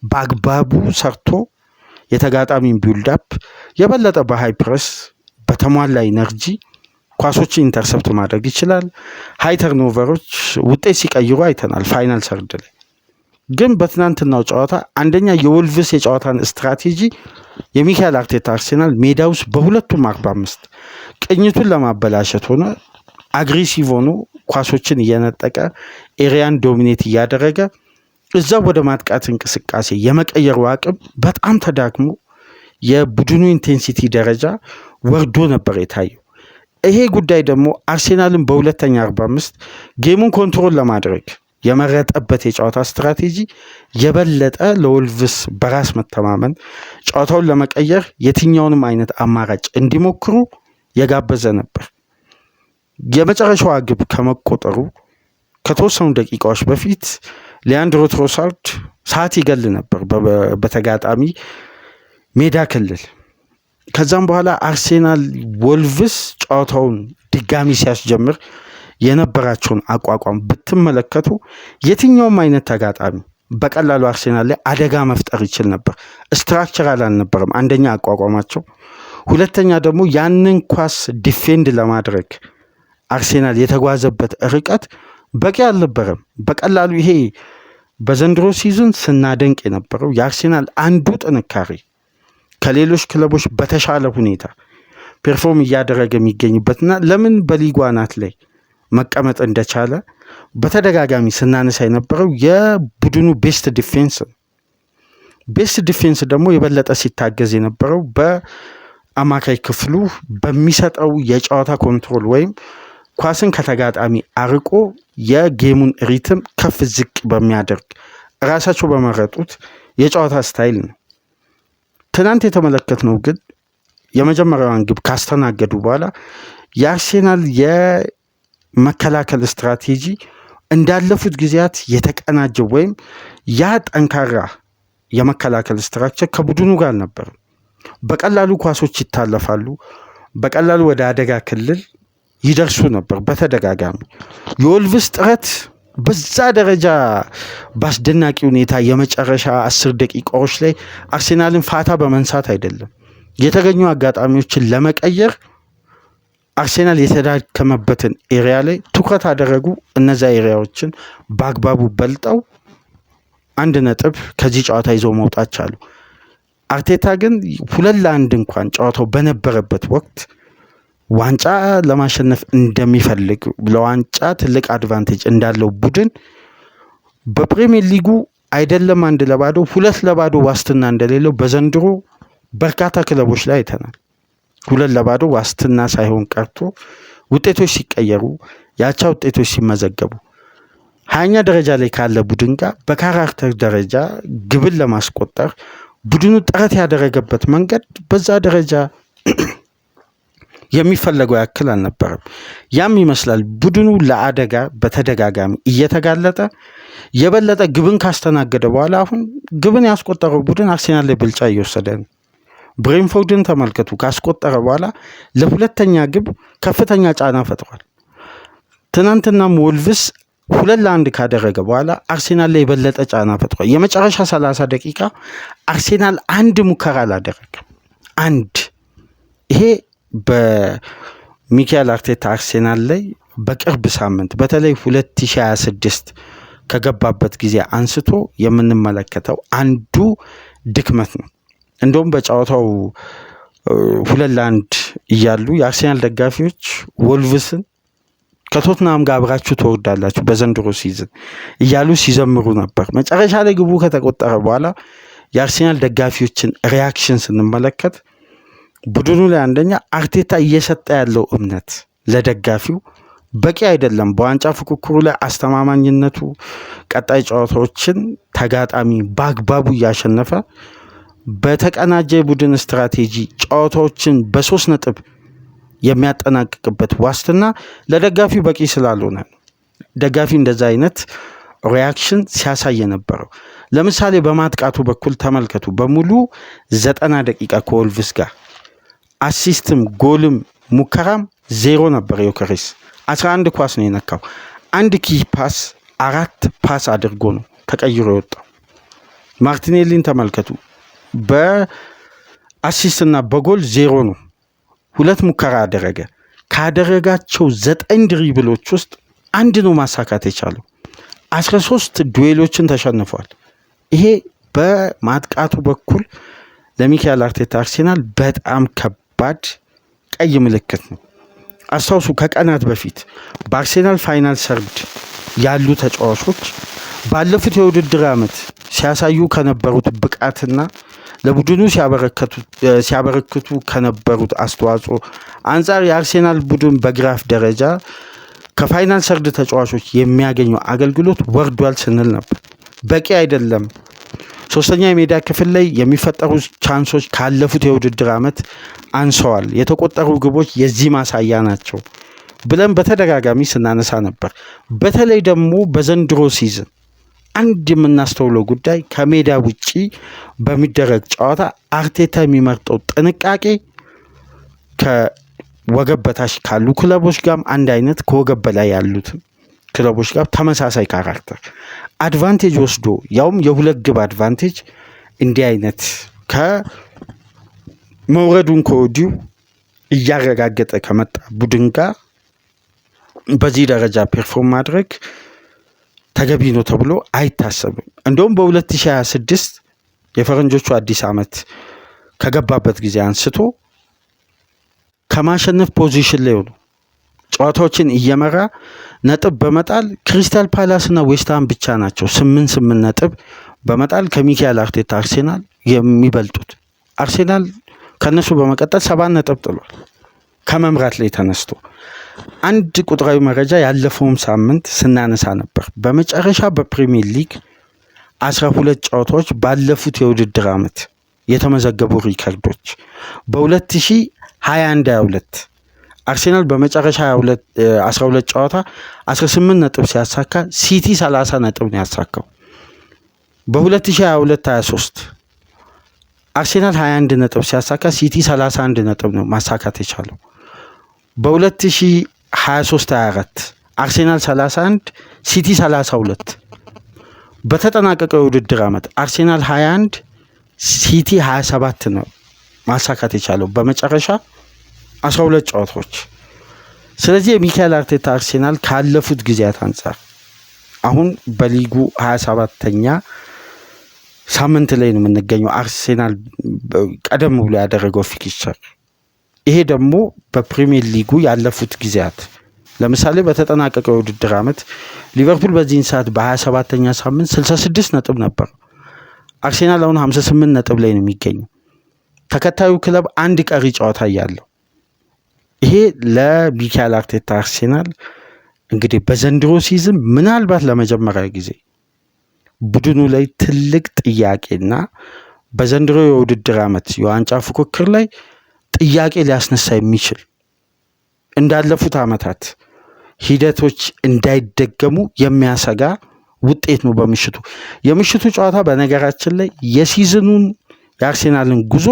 በአግባቡ ሰርቶ የተጋጣሚን ቢልዳፕ የበለጠ በሃይ ፕረስ በተሟላ ኢነርጂ ኳሶችን ኢንተርሰፕት ማድረግ ይችላል። ሃይ ተርኖቨሮች ውጤት ሲቀይሩ አይተናል ፋይናል ሰርድ ላይ። ግን በትናንትናው ጨዋታ አንደኛ የወልቭስ የጨዋታን ስትራቴጂ የሚካኤል አርቴታ አርሴናል ሜዳ ውስጥ በሁለቱም 45 ቅኝቱን ለማበላሸት ሆነ አግሬሲቭ ሆኖ ኳሶችን እየነጠቀ ኤሪያን ዶሚኔት እያደረገ እዛው ወደ ማጥቃት እንቅስቃሴ የመቀየሩ አቅም በጣም ተዳክሞ የቡድኑ ኢንቴንሲቲ ደረጃ ወርዶ ነበር የታየው። ይሄ ጉዳይ ደግሞ አርሴናልን በሁለተኛ 45 ጌሙን ኮንትሮል ለማድረግ የመረጠበት የጨዋታ ስትራቴጂ የበለጠ ለወልቭስ በራስ መተማመን ጨዋታውን ለመቀየር የትኛውንም አይነት አማራጭ እንዲሞክሩ የጋበዘ ነበር። የመጨረሻዋ ግብ ከመቆጠሩ ከተወሰኑ ደቂቃዎች በፊት ሊያንድሮ ትሮሳርድ ሰዓት ይገል ነበር በተጋጣሚ ሜዳ ክልል። ከዛም በኋላ አርሴናል ወልቭስ ጨዋታውን ድጋሚ ሲያስጀምር የነበራቸውን አቋቋም ብትመለከቱ የትኛውም አይነት ተጋጣሚ በቀላሉ አርሴናል ላይ አደጋ መፍጠር ይችል ነበር። ስትራክቸራል አልነበረም አንደኛ አቋቋማቸው፣ ሁለተኛ ደግሞ ያንን ኳስ ዲፌንድ ለማድረግ አርሴናል የተጓዘበት ርቀት በቂ አልነበረም። በቀላሉ ይሄ በዘንድሮ ሲዝን ስናደንቅ የነበረው የአርሴናል አንዱ ጥንካሬ ከሌሎች ክለቦች በተሻለ ሁኔታ ፐርፎርም እያደረገ የሚገኝበትና ለምን በሊጉ አናት ላይ መቀመጥ እንደቻለ በተደጋጋሚ ስናነሳ የነበረው የቡድኑ ቤስት ዲፌንስ ነው። ቤስት ዲፌንስ ደግሞ የበለጠ ሲታገዝ የነበረው በአማካይ ክፍሉ በሚሰጠው የጨዋታ ኮንትሮል ወይም ኳስን ከተጋጣሚ አርቆ የጌሙን ሪትም ከፍ ዝቅ በሚያደርግ ራሳቸው በመረጡት የጨዋታ ስታይል ነው። ትናንት የተመለከትነው ግን የመጀመሪያዋን ግብ ካስተናገዱ በኋላ የአርሴናል የመከላከል ስትራቴጂ እንዳለፉት ጊዜያት የተቀናጀ ወይም ያ ጠንካራ የመከላከል ስትራክቸር ከቡድኑ ጋር አልነበረም። በቀላሉ ኳሶች ይታለፋሉ፣ በቀላሉ ወደ አደጋ ክልል ይደርሱ ነበር በተደጋጋሚ። የወልቭስ ጥረት በዛ ደረጃ በአስደናቂ ሁኔታ የመጨረሻ 10 ደቂቃዎች ላይ አርሴናልን ፋታ በመንሳት አይደለም የተገኙ አጋጣሚዎችን ለመቀየር አርሴናል የተዳከመበትን ኤሪያ ላይ ትኩረት አደረጉ። እነዛ ኤሪያዎችን በአግባቡ በልጠው 1 ነጥብ ከዚህ ጨዋታ ይዘው መውጣት ቻሉ። አርቴታ ግን 2-1 እንኳን ጨዋታው በነበረበት ወቅት ዋንጫ ለማሸነፍ እንደሚፈልግ ለዋንጫ ትልቅ አድቫንቴጅ እንዳለው ቡድን በፕሪሚየር ሊጉ አይደለም 1-0 2-0 ዋስትና እንደሌለው በዘንድሮ በርካታ ክለቦች ላይ አይተናል። 2-0 ዋስትና ሳይሆን ቀርቶ ውጤቶች ሲቀየሩ፣ ያቻ ውጤቶች ሲመዘገቡ 20ኛ ደረጃ ላይ ካለ ቡድን ጋር በካራክተር ደረጃ ግብን ለማስቆጠር ቡድኑ ጥረት ያደረገበት መንገድ በዛ ደረጃ የሚፈለገው ያክል አልነበረም። ያም ይመስላል ቡድኑ ለአደጋ በተደጋጋሚ እየተጋለጠ የበለጠ ግብን ካስተናገደ በኋላ አሁን ግብን ያስቆጠረው ቡድን አርሴናል ላይ ብልጫ እየወሰደ ነው። ብሬንፎርድን ተመልከቱ። ካስቆጠረ በኋላ ለሁለተኛ ግብ ከፍተኛ ጫና ፈጥሯል። ትናንትናም ወልቭስ 2-1 ካደረገ በኋላ አርሴናል ላይ የበለጠ ጫና ፈጥሯል። የመጨረሻ 30 ደቂቃ አርሴናል አንድ ሙከራ አላደረገም። አንድ ይሄ በሚካኤል አርቴታ አርሴናል ላይ በቅርብ ሳምንት በተለይ 2026 ከገባበት ጊዜ አንስቶ የምንመለከተው አንዱ ድክመት ነው። እንደውም በጨዋታው 2-1 እያሉ የአርሴናል ደጋፊዎች ወልቭስን ከቶትናም ጋር አብራችሁ ትወርዳላችሁ በዘንድሮ ሲዝን እያሉ ሲዘምሩ ነበር። መጨረሻ ላይ ግቡ ከተቆጠረ በኋላ የአርሴናል ደጋፊዎችን ሪያክሽን ስንመለከት ቡድኑ ላይ አንደኛ አርቴታ እየሰጠ ያለው እምነት ለደጋፊው በቂ አይደለም። በዋንጫ ፉክክሩ ላይ አስተማማኝነቱ ቀጣይ ጨዋታዎችን ተጋጣሚ በአግባቡ እያሸነፈ በተቀናጀ ቡድን ስትራቴጂ ጨዋታዎችን በ3 ነጥብ የሚያጠናቅቅበት ዋስትና ለደጋፊው በቂ ስላልሆነ ደጋፊ እንደዛ አይነት ሪያክሽን ሲያሳይ ነበረው። ለምሳሌ በማጥቃቱ በኩል ተመልከቱ። በሙሉ 90 ደቂቃ ከወልቭስ ጋር አሲስትም ጎልም ሙከራም 0 ነበር። ዮከሬስ 11 ኳስ ነው የነካው። አንድ ኪ ፓስ 4 ፓስ አድርጎ ነው ተቀይሮ የወጣው። ማርቲኔሊን ተመልከቱ። በአሲስትና በጎል 0 ነው። 2 ሙከራ አደረገ። ካደረጋቸው 9 ድሪብሎች ውስጥ አንድ ነው ማሳካት የቻለው። 13 ዱዌሎችን ተሸንፏል። ይሄ በማጥቃቱ በኩል ለሚካኤል አርቴታ አርሴናል በጣም ከባድ ቀይ ምልክት ነው። አስታውሱ፣ ከቀናት በፊት በአርሴናል ፋይናል ሰርድ ያሉ ተጫዋቾች ባለፉት የውድድር ዓመት ሲያሳዩ ከነበሩት ብቃትና ለቡድኑ ሲያበረክቱ ከነበሩት አስተዋጽኦ አንጻር የአርሴናል ቡድን በግራፍ ደረጃ ከፋይናል ሰርድ ተጫዋቾች የሚያገኘው አገልግሎት ወርዷል ስንል ነበር። በቂ አይደለም። ሶስተኛ የሜዳ ክፍል ላይ የሚፈጠሩ ቻንሶች ካለፉት የውድድር ዓመት አንሰዋል። የተቆጠሩ ግቦች የዚህ ማሳያ ናቸው ብለን በተደጋጋሚ ስናነሳ ነበር። በተለይ ደግሞ በዘንድሮ ሲዝን አንድ የምናስተውለው ጉዳይ ከሜዳ ውጪ በሚደረግ ጨዋታ አርቴታ የሚመርጠው ጥንቃቄ ከወገብ በታች ካሉ ክለቦች ጋር አንድ አይነት፣ ከወገብ በላይ ያሉት ክለቦች ጋር ተመሳሳይ ካራክተር አድቫንቴጅ ወስዶ ያውም የ2 ግብ አድቫንቴጅ እንዲህ አይነት ከመውረዱን ከወዲሁ እያረጋገጠ ከመጣ ቡድን ጋር በዚህ ደረጃ ፐርፎርም ማድረግ ተገቢ ነው ተብሎ አይታሰብም። እንደውም በ2026 የፈረንጆቹ አዲስ ዓመት ከገባበት ጊዜ አንስቶ ከማሸነፍ ፖዚሽን ላይ ነው ጨዋታዎችን እየመራ ነጥብ በመጣል ክሪስታል ፓላስና ዌስትሃም ብቻ ናቸው 8 ነጥብ በመጣል ከሚካኤል አርቴታ አርሴናል የሚበልጡት። አርሴናል ከነሱ በመቀጠል 7 ነጥብ ጥሏል ከመምራት ላይ ተነስቶ። አንድ ቁጥራዊ መረጃ ያለፈውም ሳምንት ስናነሳ ነበር። በመጨረሻ በፕሪሚየር ሊግ 12 ጨዋታዎች ባለፉት የውድድር ዓመት የተመዘገቡ ሪከርዶች በ2021-22 አርሴናል በመጨረሻ 12 ጨዋታ 18 ነጥብ ሲያሳካ ሲቲ 30 ነጥብ ነው ያሳካው። በ2022-23 አርሴናል 21 ነጥብ ሲያሳካ ሲቲ 31 ነጥብ ነው ማሳካት የቻለው። በ2023-24 አርሴናል 31 ሲቲ 32። በተጠናቀቀው የውድድር ዓመት አርሴናል 21 ሲቲ 27 ነው ማሳካት የቻለው በመጨረሻ 12 ጨዋታዎች። ስለዚህ የሚካኤል አርቴታ አርሴናል ካለፉት ጊዜያት አንጻር አሁን በሊጉ 27ኛ ሳምንት ላይ ነው የምንገኘው። አርሴናል ቀደም ብሎ ያደረገው ፊክስቸር ይሄ ደግሞ በፕሪሚየር ሊጉ ያለፉት ጊዜያት ለምሳሌ በተጠናቀቀው የውድድር ዓመት ሊቨርፑል በዚህን ሰዓት በ27ኛ ሳምንት 66 ነጥብ ነበር። አርሴናል አሁን 58 ነጥብ ላይ ነው የሚገኘው። ተከታዩ ክለብ አንድ ቀሪ ጨዋታ እያለው ይሄ ለሚካኤል አርቴታ አርሴናል እንግዲህ በዘንድሮ ሲዝን ምናልባት ለመጀመሪያ ጊዜ ቡድኑ ላይ ትልቅ ጥያቄና በዘንድሮ የውድድር ዓመት የዋንጫ ፉክክር ላይ ጥያቄ ሊያስነሳ የሚችል እንዳለፉት ዓመታት ሂደቶች እንዳይደገሙ የሚያሰጋ ውጤት ነው። የምሽቱ ጨዋታ በነገራችን ላይ የሲዝኑን የአርሴናልን ጉዞ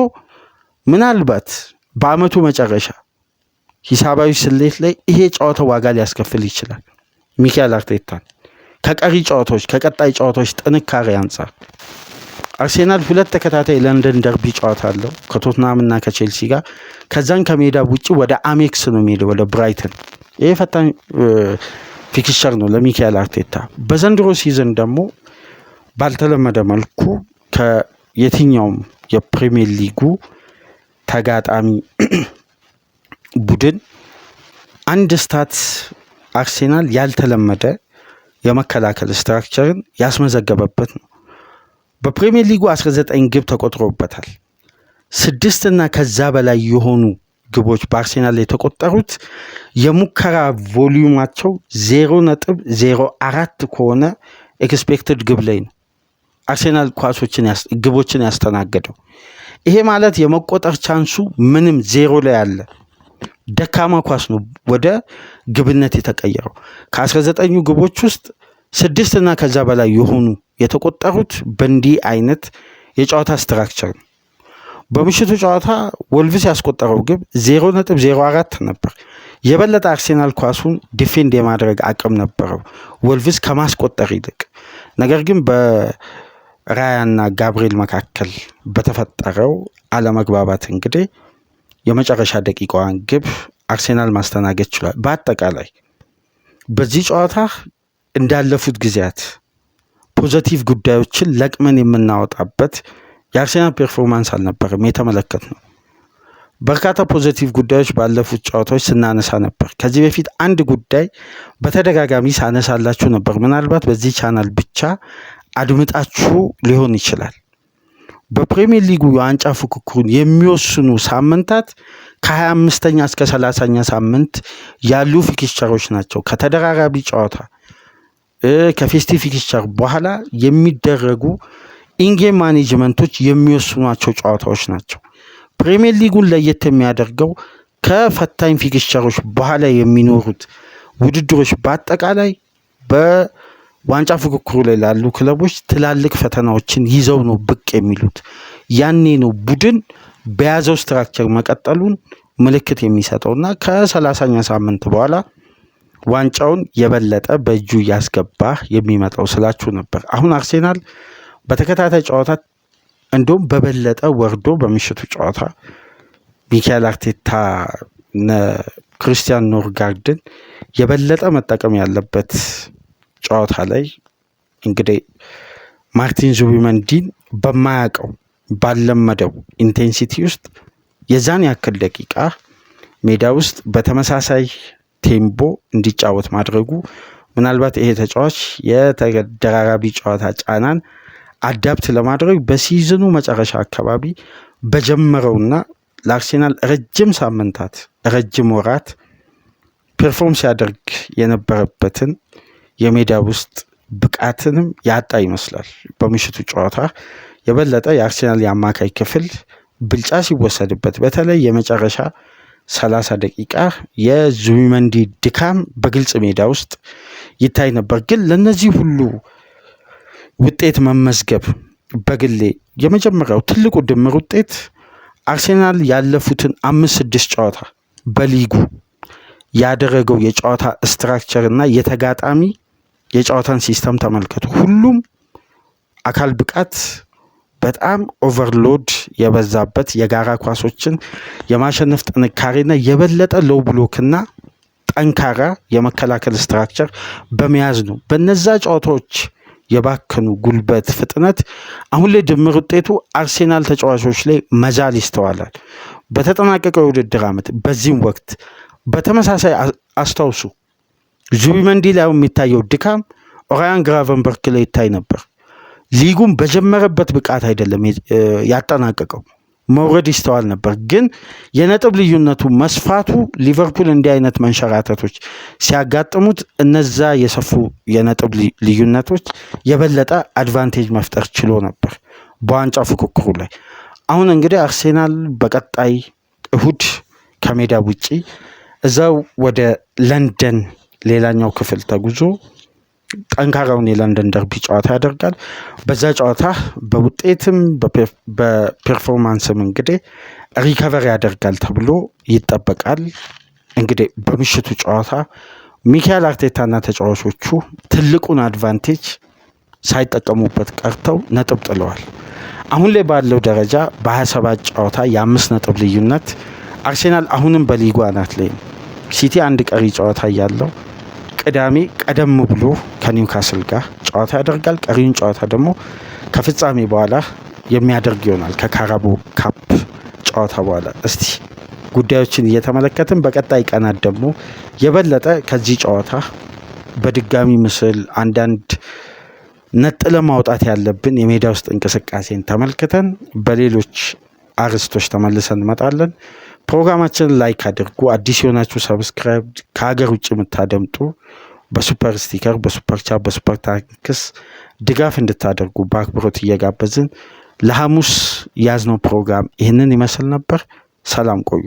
ምናልባት በአመቱ መጨረሻ ሂሳባዊ ስሌት ላይ ይሄ ጨዋታ ዋጋ ሊያስከፍል ይችላል ሚካኤል አርቴታን ከቀጣይ ጨዋታዎች ጥንካሬ አንጻር። አርሴናል 2 ተከታታይ ለንደን ደርቢ ጨዋታ አለው ከቶትናም እና ከቼልሲ ጋር። ከዛን ከሜዳ ውጪ ወደ አሜክስ ነው የሚሄደው ወደ ብራይተን። ይሄ ፈታኝ ፊክስቸር ነው ለሚካኤል አርቴታ። በዘንድሮ ሲዝን ደግሞ ባልተለመደ መልኩ ከየትኛውም የፕሪሚየር ሊጉ ተጋጣሚ ቡድን አንድ ስታት አርሴናል ያልተለመደ የመከላከል ስትራክቸርን ያስመዘገበበት ነው። በፕሪሚየር ሊጉ 19 ግብ ተቆጥሮበታል። 6 እና ከዛ በላይ የሆኑ ግቦች በአርሴናል ላይ የተቆጠሩት የሙከራ ቮሊዩማቸው 0.04 ከሆነ ኤክስፔክትድ ግብ ላይ ነው አርሴናል ግቦችን ያስተናገደው። ይሄ ማለት የመቆጠር ቻንሱ ምንም 0 ላይ ያለ ደካማ ኳስ ነው ወደ ግብነት የተቀየረው። ከ19 ግቦች ውስጥ 6 እና ከዛ በላይ የሆኑ የተቆጠሩት በእንዲህ አይነት የጨዋታ ስትራክቸር ነው። በምሽቱ ጨዋታ ወልቭስ ያስቆጠረው ግብ 0.04 ነበር። የበለጠ አርሴናል ኳሱን ዲፌንድ የማድረግ አቅም ነበረው ወልቭስ ከማስቆጠር ይልቅ። ነገር ግን በራያና ጋብሪኤል መካከል በተፈጠረው አለመግባባት እንግዲህ የመጨረሻ ደቂቃዋን ግብ አርሴናል ማስተናገድ ችሏል። በአጠቃላይ በዚህ ጨዋታ እንዳለፉት ጊዜያት ፖዚቲቭ ጉዳዮችን ለቅመን የምናወጣበት የአርሴናል ፐርፎርማንስ አልነበረም የተመለከትነው። በርካታ ፖዚቲቭ ጉዳዮች ባለፉት ጨዋታዎች ስናነሳ ነበር። ከዚህ በፊት አንድ ጉዳይ በተደጋጋሚ ሳነሳላችሁ ነበር። ምናልባት በዚህ ቻናል ብቻ አድምጣችሁ ሊሆን ይችላል። በፕሪሚየር ሊጉ የዋንጫ ፉክክሩን የሚወስኑ ሳምንታት ከ25ኛ እስከ 30ኛ ሳምንት ያሉ ፊክስቸሮች ናቸው። ከተደራራቢ ጨዋታ ከፌስቲቭ ፊክስቸር በኋላ የሚደረጉ ኢንጌም ማኔጅመንቶች የሚወስኗቸው ጨዋታዎች ናቸው። ፕሪሚየር ሊጉን ለየት የሚያደርገው ከፈታኝ ፊክስቸሮች በኋላ የሚኖሩት ውድድሮች በአጠቃላይ በዋንጫ ፉክክሩ ላይ ላሉ ክለቦች ትላልቅ ፈተናዎችን ይዘው ነው ብቅ የሚሉት። ያኔ ነው ቡድን በያዘው ስትራክቸር መቀጠሉን ምልክት የሚሰጠውና ከ30ኛ ሳምንት በኋላ ዋንጫውን የበለጠ በእጁ እያስገባ የሚመጣው ስላችሁ ነበር። አሁን አርሴናል በተከታታይ ጨዋታ እንደውም በበለጠ ወርዶ በምሽቱ ጨዋታ ሚካኤል አርቴታ ክርስቲያን ኖርጋርድን የበለጠ መጠቀም ያለበት ጨዋታ ላይ እንግዲህ ማርቲን ዙቢመንዲን በማያውቀው ባለመደው ኢንቴንሲቲ ውስጥ የዛን ያክል ደቂቃ ሜዳ ውስጥ በተመሳሳይ ቴምፖ እንዲጫወት ማድረጉ ምናልባት ይሄ ተጫዋች የተደራራቢ ጨዋታ ጫናን አዳፕት ለማድረግ በሲዝኑ መጨረሻ አካባቢ በጀመረውና ለአርሴናል ረጅም ሳምንታት ረጅም ወራት ፐርፎርም ሲያደርግ የነበረበትን የሜዳ ውስጥ ብቃትንም ያጣ ይመስላል። በምሽቱ ጨዋታ የበለጠ የአርሴናል የአማካይ ክፍል ብልጫ ሲወሰድበት በተለይ የመጨረሻ 30 ደቂቃ የዙቢመንዲ ድካም በግልጽ ሜዳ ውስጥ ይታይ ነበር። ግን ለነዚህ ሁሉ ውጤት መመዝገብ በግሌ የመጀመሪያው ትልቁ ድምር ውጤት አርሴናል ያለፉትን 5-6 ጨዋታ በሊጉ ያደረገው የጨዋታ ስትራክቸር እና የተጋጣሚ የጨዋታን ሲስተም ተመልከቱ። ሁሉም አካል ብቃት በጣም ኦቨርሎድ የበዛበት የጋራ ኳሶችን የማሸነፍ ጥንካሬና የበለጠ ሎው ብሎክና ጠንካራ የመከላከል ስትራክቸር በመያዝ ነው። በነዛ ጨዋታዎች የባከኑ ጉልበት፣ ፍጥነት አሁን ላይ ድምር ውጤቱ አርሴናል ተጫዋቾች ላይ መዛል ይስተዋላል። በተጠናቀቀው የውድድር ዓመት በዚህም ወቅት በተመሳሳይ አስታውሱ ዙቢመንዲ ላይ የሚታየው ድካም ኦራያን ግራቨንበርክ ላይ ይታይ ነበር። ሊጉን በጀመረበት ብቃት አይደለም ያጠናቀቀው፣ መውረድ ይስተዋል ነበር። ግን የነጥብ ልዩነቱ መስፋቱ ሊቨርፑል እንዲህ አይነት መንሸራተቶች ሲያጋጥሙት እነዛ የሰፉ የነጥብ ልዩነቶች የበለጠ አድቫንቴጅ መፍጠር ችሎ ነበር። በዋንጫ ፉክክሩ ላይ። አሁን እንግዲህ አርሴናል በቀጣይ እሁድ ከሜዳ ውጪ እዛው ወደ ለንደን ሌላኛው ክፍል ተጉዞ ጠንካራውን የለንደን ደርቢ ጨዋታ ያደርጋል። በዛ ጨዋታ በውጤትም በፐርፎርማንስም እንግዲህ ሪከቨር ያደርጋል ተብሎ ይጠበቃል። እንግዲህ በምሽቱ ጨዋታ ሚካኤል አርቴታና ተጫዋቾቹ ትልቁን አድቫንቴጅ ሳይጠቀሙበት ቀርተው ነጥብ ጥለዋል። አሁን ላይ ባለው ደረጃ በ27 ጨዋታ የ5 ነጥብ ልዩነት አርሴናል አሁንም በሊጉ አናት ላይ ነው። ሲቲ አንድ ቀሪ ጨዋታ ያለው ቅዳሜ ቀደም ብሎ ከኒውካስል ጋር ጨዋታ ያደርጋል። ቀሪውን ጨዋታ ደግሞ ከፍጻሜ በኋላ የሚያደርግ ይሆናል ከካራቦ ካፕ ጨዋታ በኋላ። እስቲ ጉዳዮችን እየተመለከትን በቀጣይ ቀናት ደግሞ የበለጠ ከዚህ ጨዋታ በድጋሚ ምስል አንዳንድ ነጥለ ማውጣት ያለብን የሜዳ ውስጥ እንቅስቃሴን ተመልክተን በሌሎች አርዕስቶች ተመልሰን እንመጣለን። ፕሮግራማችንን ላይክ አድርጉ። አዲስ የሆናችሁ ሰብስክራይብ፣ ከሀገር ውጭ የምታደምጡ በሱፐር ስቲከር፣ በሱፐር ቻት፣ በሱፐር ታንክስ ድጋፍ እንድታደርጉ በአክብሮት እየጋበዝን ለሐሙስ ያዝነው ፕሮግራም ይህንን ይመስል ነበር። ሰላም ቆዩ።